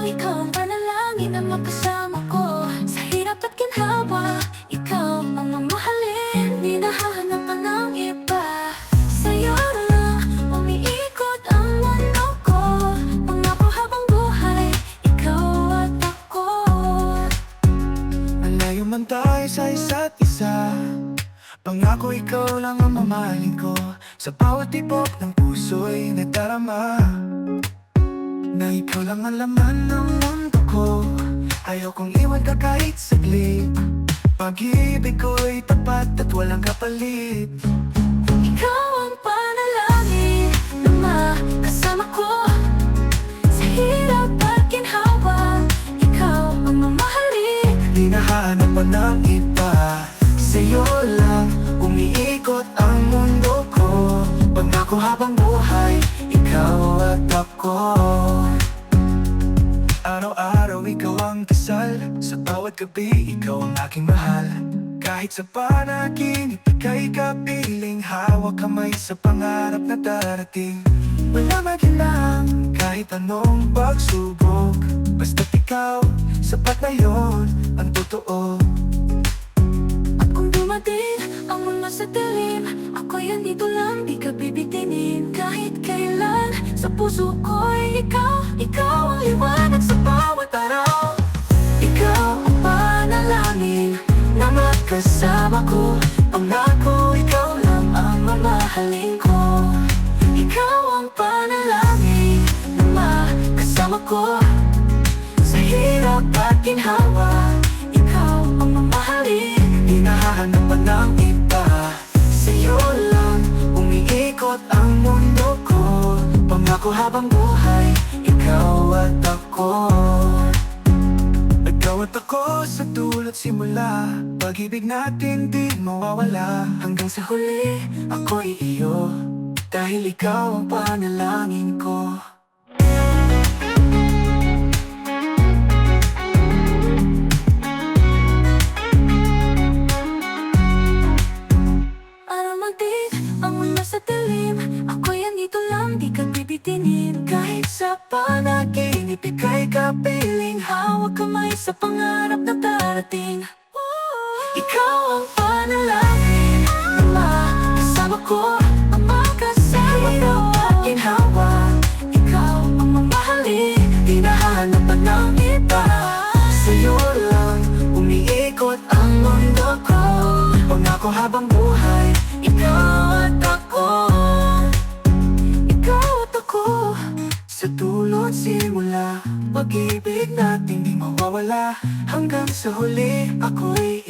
Ikaw ang panalangin na makasama ko sa hirap at ginhawa. Ikaw ang mamahalin, di nahahanapan ng iba. Sa'yo lang umiikot ang mundo ko. Pangako habang buhay, ikaw at ako. Malayo man tayo sa isa't isa, pangako ikaw lang ang mamahalin ko. Sa bawat tibok ng puso'y nadarama na ikaw lang ang laman ng mundo ko. Ayaw kong iwan ka kahit saglit. Pag-ibig ko'y tapat at walang kapalit. Ikaw ang panalangin na makasama ko sa hirap at ginhawa. Ikaw ang mamahalin, Di nahahanapan ng iba. Sa'yo lang umiikot ang mundo ko. Pangako habang buhay, ikaw at ako. Araw-araw ikaw ang dasal, sa bawat gabi ikaw ang aking mahal. Kahit sa panaginip, ika'y kapiling, hawak kamay sa pangarap na darating. Wala maghilang kahit anong pagsubok, basta't ikaw, sapat na yon ang totoo. at kung dumating ang mundo sa dilim, ako'y andito lang, di ka bibitinin. Kahit kailan, sa puso ko'y ikaw ang liwanag sa bawat araw. Ikaw ang panalangin na makasama ko. Pangako ikaw lang ang mamahalin ko. Ikaw ang panalangin na makasama ko sa hirap at ginhawa. Ikaw ang mamahalin, Di nahahanapan ng iba. Sa'yo lang umiikot ang mundo ko. Pangako habang buhay, ikaw at ako. Ikaw at ako sa dulot simula, pag-ibig natin di mawawala. Hanggang sa huli, ako'y iyo, dahil ikaw ang panalangin ko. araw magdik ang mundo sa dilim, ako'y andito lang, di ka bibitinin. Kahit sa panaginip, ika'y kapiling, hawak kamay sa pangarap na darating. Ikaw ang panalangin na makasama ko, ang makasama ko at ginhawa. Ikaw ang mamahalin, Di nahahanapan ng iba. Sa'yo lang umiikot ang mundo ko. Pangako habang buhay, ikaw at ako. ikaw at ako. Sa dulot simula, pag-ibig natin di mawawala. Hanggang sa huli, ako'y